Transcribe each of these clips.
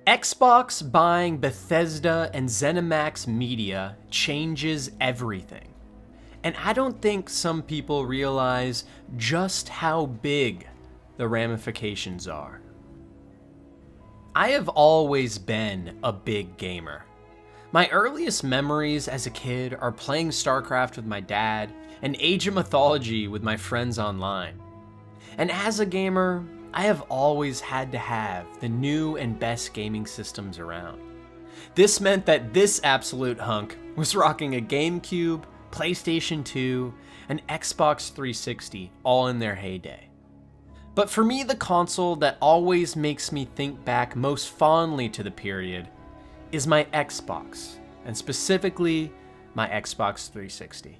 Xbox buying Bethesda and ZeniMax Media changes everything. And I don't think some people realize just how big the ramifications are. I have always been a big gamer. My earliest memories as a kid are playing StarCraft with my dad and Age of Mythology with my friends online. And as a gamer, I have always had to have the new and best gaming systems around. This meant that this absolute hunk was rocking a GameCube, PlayStation 2, and Xbox 360 all in their heyday. But for me, the console that always makes me think back most fondly to the period is my Xbox, and specifically my Xbox 360.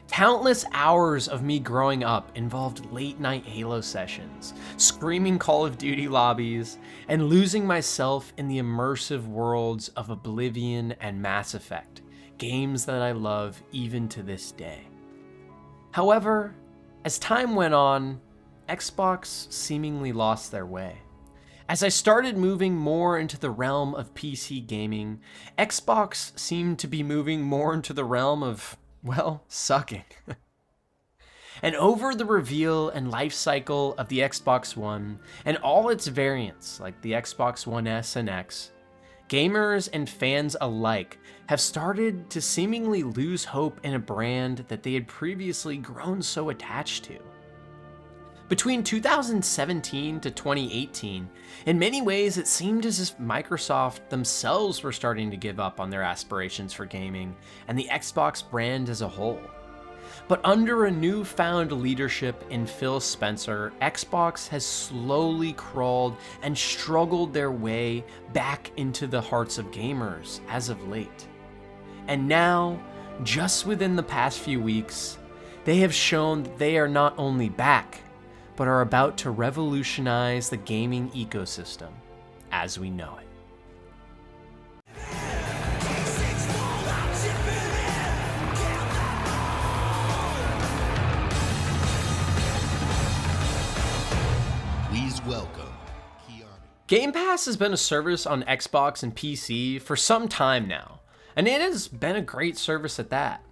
Countless hours of me growing up involved late night Halo sessions, screaming Call of Duty lobbies, and losing myself in the immersive worlds of Oblivion and Mass Effect, games that I love even to this day. However, as time went on, Xbox seemingly lost their way. As I started moving more into the realm of PC gaming, Xbox seemed to be moving more into the realm of, well, sucking. And over the reveal and life cycle of the Xbox One and all its variants like the Xbox One S and X, gamers and fans alike have started to seemingly lose hope in a brand that they had previously grown so attached to. Between 2017 to 2018, in many ways it seemed as if Microsoft themselves were starting to give up on their aspirations for gaming and the Xbox brand as a whole. But under a newfound leadership in Phil Spencer, Xbox has slowly crawled and struggled their way back into the hearts of gamers as of late. And now, just within the past few weeks, they have shown that they are not only back, but are about to revolutionize the gaming ecosystem as we know it. Please welcome Keanu. Game Pass has been a service on Xbox and PC for some time now, and it has been a great service at that.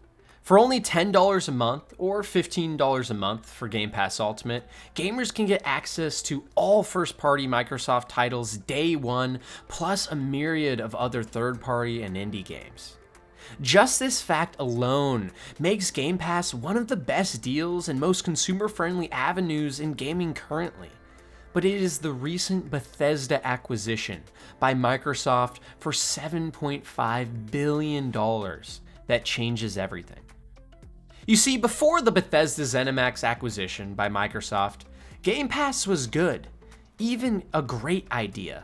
For only $10 a month or $15 a month for Game Pass Ultimate, gamers can get access to all first-party Microsoft titles day one, plus a myriad of other third-party and indie games. Just this fact alone makes Game Pass one of the best deals and most consumer-friendly avenues in gaming currently. But it is the recent Bethesda acquisition by Microsoft for $7.5 billion that changes everything. You see, before the Bethesda ZeniMax acquisition by Microsoft, Game Pass was good, even a great idea,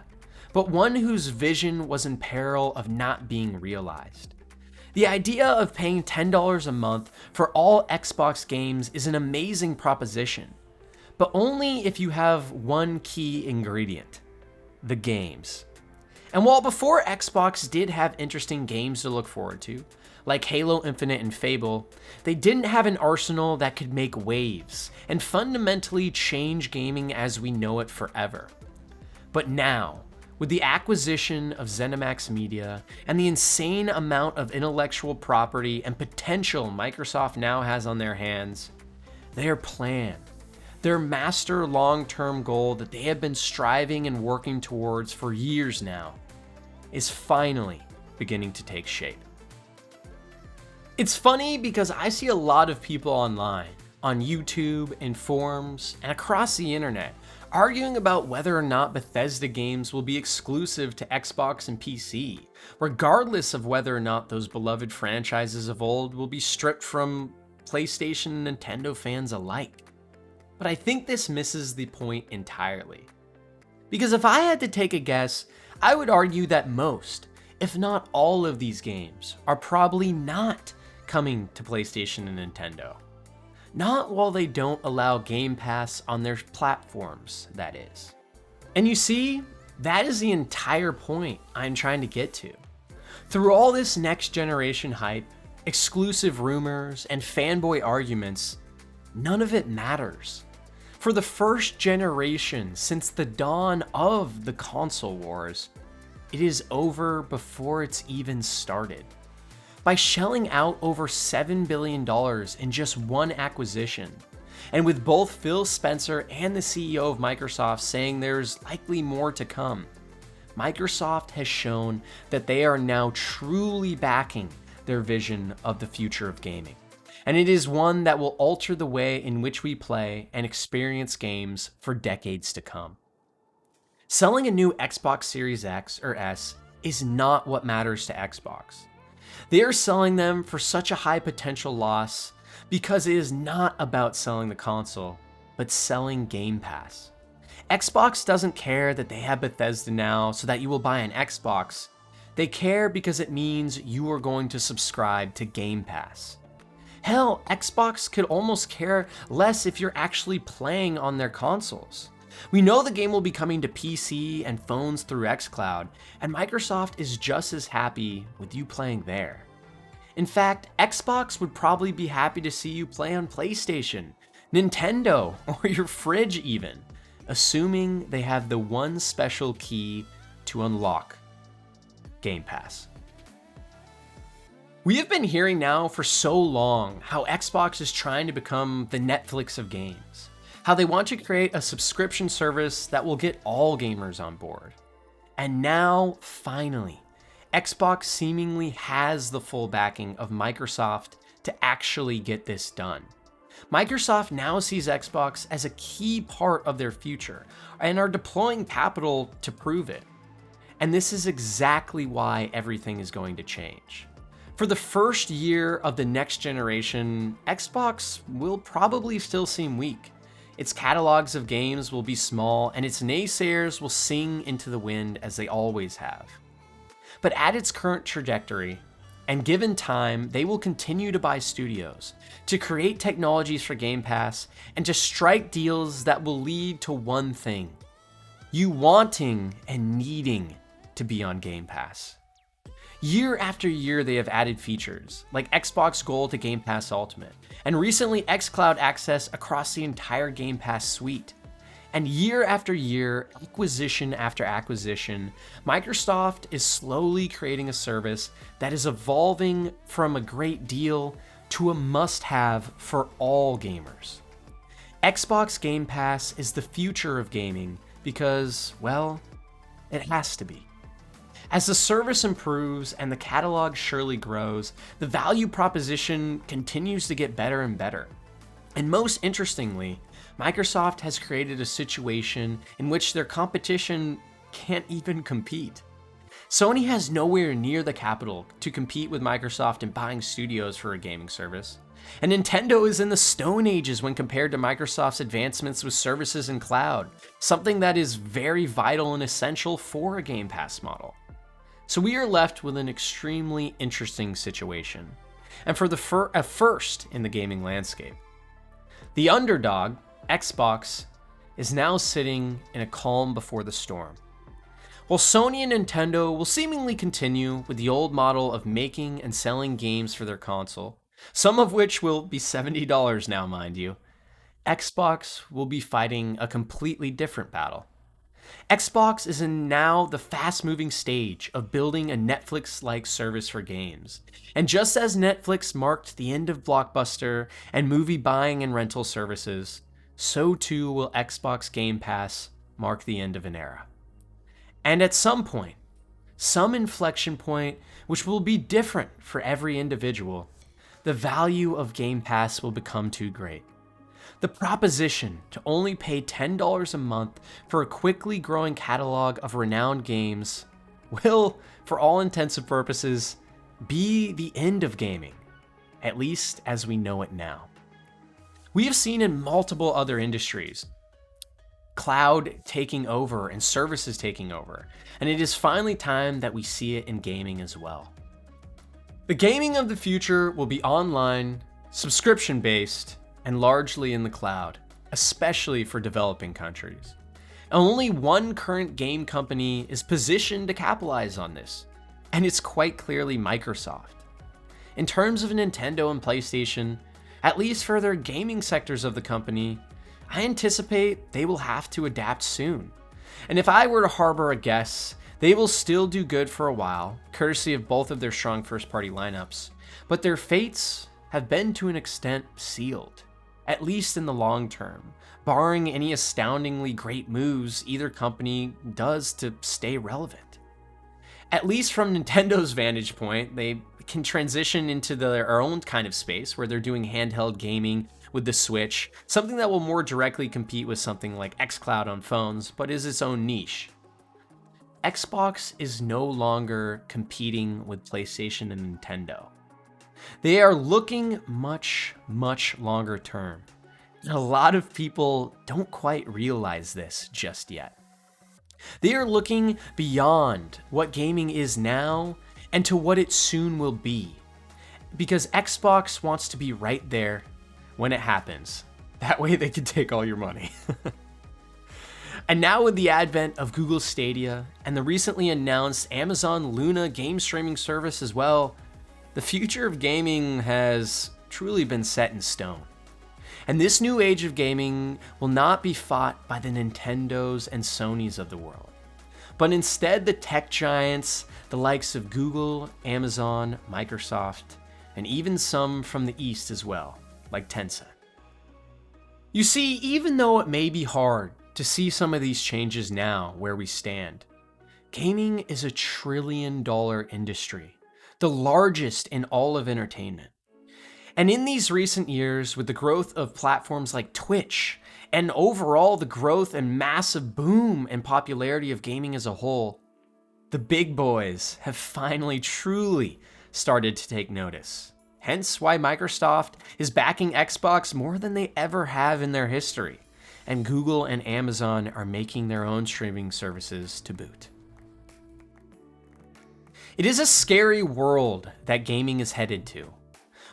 but one whose vision was in peril of not being realized. The idea of paying $10 a month for all Xbox games is an amazing proposition, but only if you have one key ingredient: the games. And while before Xbox did have interesting games to look forward to, like Halo Infinite and Fable, they didn't have an arsenal that could make waves and fundamentally change gaming as we know it forever. But now, with the acquisition of ZeniMax Media and the insane amount of intellectual property and potential Microsoft now has on their hands, their plan, their master long-term goal that they have been striving and working towards for years now, is finally beginning to take shape. It's funny because I see a lot of people online, on YouTube, in forums, and across the internet, arguing about whether or not Bethesda games will be exclusive to Xbox and PC, regardless of whether or not those beloved franchises of old will be stripped from PlayStation and Nintendo fans alike. But I think this misses the point entirely. Because if I had to take a guess, I would argue that most, if not all of these games, are probably not coming to PlayStation and Nintendo. Not while they don't allow Game Pass on their platforms, that is. And you see, that is the entire point I'm trying to get to. Through all this next generation hype, exclusive rumors, and fanboy arguments, none of it matters. For the first generation since the dawn of the console wars, it is over before it's even started. By shelling out over $7 billion in just one acquisition, and with both Phil Spencer and the CEO of Microsoft saying there's likely more to come, Microsoft has shown that they are now truly backing their vision of the future of gaming. And it is one that will alter the way in which we play and experience games for decades to come. Selling a new Xbox Series X or S is not what matters to Xbox. They are selling them for such a high potential loss because it is not about selling the console, but selling Game Pass. Xbox doesn't care that they have Bethesda now so that you will buy an Xbox. They care because it means you are going to subscribe to Game Pass. Hell, Xbox could almost care less if you're actually playing on their consoles. We know the game will be coming to PC and phones through xCloud, and Microsoft is just as happy with you playing there. In fact, Xbox would probably be happy to see you play on PlayStation, Nintendo, or your fridge even, assuming they have the one special key to unlock Game Pass. We have been hearing now for so long how Xbox is trying to become the Netflix of games, how they want to create a subscription service that will get all gamers on board. And now, finally, Xbox seemingly has the full backing of Microsoft to actually get this done. Microsoft now sees Xbox as a key part of their future and are deploying capital to prove it. And this is exactly why everything is going to change. For the first year of the next generation, Xbox will probably still seem weak. Its catalogs of games will be small, and its naysayers will sing into the wind as they always have. But at its current trajectory, and given time, they will continue to buy studios, to create technologies for Game Pass, and to strike deals that will lead to one thing: you wanting and needing to be on Game Pass. Year after year, they have added features, like Xbox Gold to Game Pass Ultimate, and recently xCloud access across the entire Game Pass suite. And year after year, acquisition after acquisition, Microsoft is slowly creating a service that is evolving from a great deal to a must-have for all gamers. Xbox Game Pass is the future of gaming because, well, it has to be. As the service improves and the catalog surely grows, the value proposition continues to get better and better. And most interestingly, Microsoft has created a situation in which their competition can't even compete. Sony has nowhere near the capital to compete with Microsoft in buying studios for a gaming service. And Nintendo is in the Stone Ages when compared to Microsoft's advancements with services and cloud, something that is very vital and essential for a Game Pass model. So we are left with an extremely interesting situation, and for a first in the gaming landscape. The underdog, Xbox, is now sitting in a calm before the storm. While Sony and Nintendo will seemingly continue with the old model of making and selling games for their console, some of which will be $70 now, mind you, Xbox will be fighting a completely different battle. Xbox is in now the fast-moving stage of building a Netflix-like service for games. And just as Netflix marked the end of Blockbuster and movie buying and rental services, so too will Xbox Game Pass mark the end of an era. And at some point, some inflection point which will be different for every individual, the value of Game Pass will become too great. The proposition to only pay $10 a month for a quickly growing catalog of renowned games will, for all intents and purposes, be the end of gaming, at least as we know it now. We have seen in multiple other industries, cloud taking over and services taking over, and it is finally time that we see it in gaming as well. The gaming of the future will be online, subscription-based, and largely in the cloud, especially for developing countries. Only one current game company is positioned to capitalize on this, and it's quite clearly Microsoft. In terms of Nintendo and PlayStation, at least for their gaming sectors of the company, I anticipate they will have to adapt soon. And if I were to harbor a guess, They will still do good for a while, courtesy of both of their strong first-party lineups, but their fates have been to an extent sealed, at least in the long term, barring any astoundingly great moves either company does to stay relevant. At least from Nintendo's vantage point, they can transition into their own kind of space where they're doing handheld gaming with the Switch, something that will more directly compete with something like xCloud on phones, but is its own niche. Xbox is no longer competing with PlayStation and Nintendo. They are looking much, much longer term. And a lot of people don't quite realize this just yet. They are looking beyond what gaming is now and to what it soon will be. Because Xbox wants to be right there when it happens. That way they can take all your money. And now with the advent of Google Stadia and the recently announced Amazon Luna game streaming service as well, the future of gaming has truly been set in stone. And this new age of gaming will not be fought by the Nintendos and Sonys of the world, but instead the tech giants, the likes of Google, Amazon, Microsoft, and even some from the East as well, like Tencent. You see, even though it may be hard to see some of these changes now where we stand, gaming is a $1 trillion industry, the largest in all of entertainment. And in these recent years, with the growth of platforms like Twitch, and overall the growth and massive boom and popularity of gaming as a whole, the big boys have finally truly started to take notice. Hence why Microsoft is backing Xbox more than they ever have in their history, and Google and Amazon are making their own streaming services to boot. It is a scary world that gaming is headed to.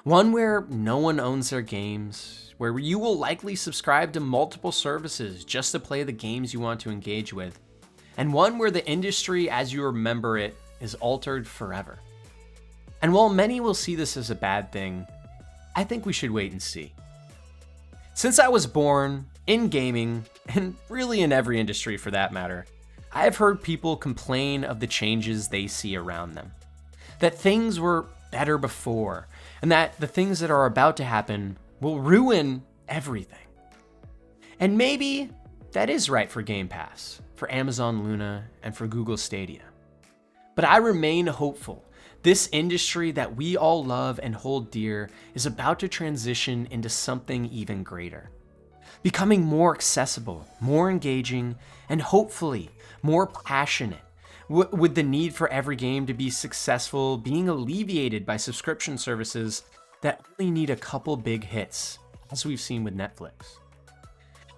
One where no one owns their games, where you will likely subscribe to multiple services just to play the games you want to engage with, and one where the industry as you remember it is altered forever. And while many will see this as a bad thing, I think we should wait and see. Since I was born in gaming, and really in every industry for that matter, I have heard people complain of the changes they see around them. That things were better before, and that the things that are about to happen will ruin everything. And maybe that is right for Game Pass, for Amazon Luna, and for Google Stadia. But I remain hopeful. This industry that we all love and hold dear is about to transition into something even greater. Becoming more accessible, more engaging, and hopefully more passionate, with the need for every game to be successful being alleviated by subscription services that only need a couple big hits, as we've seen with Netflix.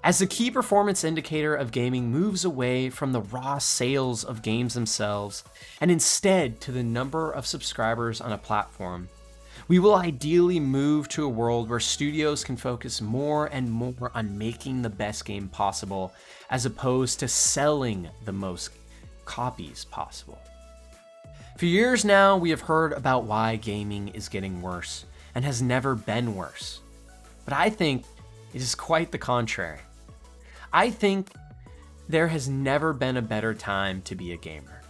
As the key performance indicator of gaming moves away from the raw sales of games themselves and instead to the number of subscribers on a platform, we will ideally move to a world where studios can focus more and more on making the best game possible as opposed to selling the most copies possible. For years now, we have heard about why gaming is getting worse and has never been worse. But I think it is quite the contrary. I think there has never been a better time to be a gamer,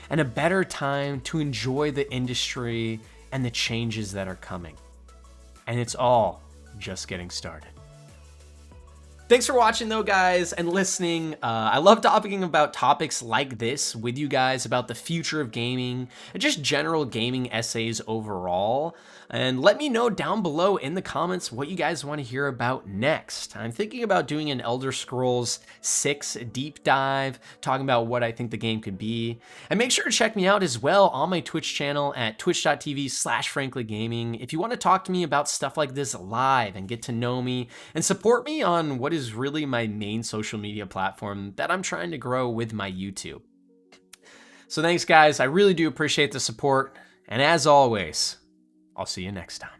and a better time to enjoy the industry and the changes that are coming. And it's all just getting started. Thanks for watching though, guys, and listening. I love talking about topics like this with you guys about the future of gaming and just general gaming essays overall. And let me know down below in the comments what you guys want to hear about next. I'm thinking about doing an Elder Scrolls 6 deep dive, talking about what I think the game could be. And make sure to check me out as well on my Twitch channel at twitch.tv/FranklyGaming if you want to talk to me about stuff like this live and get to know me and support me on what is really my main social media platform that I'm trying to grow with my YouTube. So thanks, guys. I really do appreciate the support. And as always, I'll see you next time.